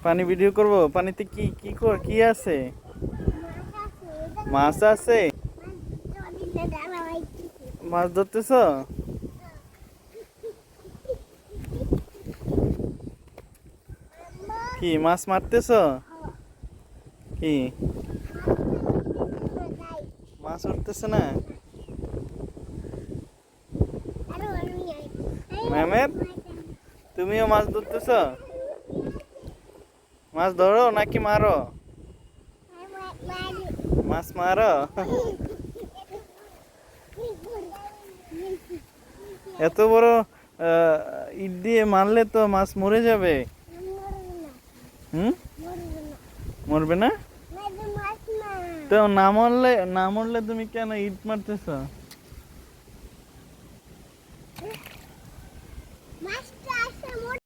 পানি ভিডিও করব। পানিতে কি কি কি আছে? মাছ আছে। মাছ ধরতেছ? কি মাছ মারতেছ? কি মাছ উঠতেছে না? মেহমেদ, তুমিও মাছ ধরতেছ? মাছ ধরো নাকি মারো? মাছ মারো? এত বড় ইট দিয়ে মারলে তো মাছ মরে যাবে। হুম, মরবে না? তো না মরলে তুমি কেন ইট মারতেছ?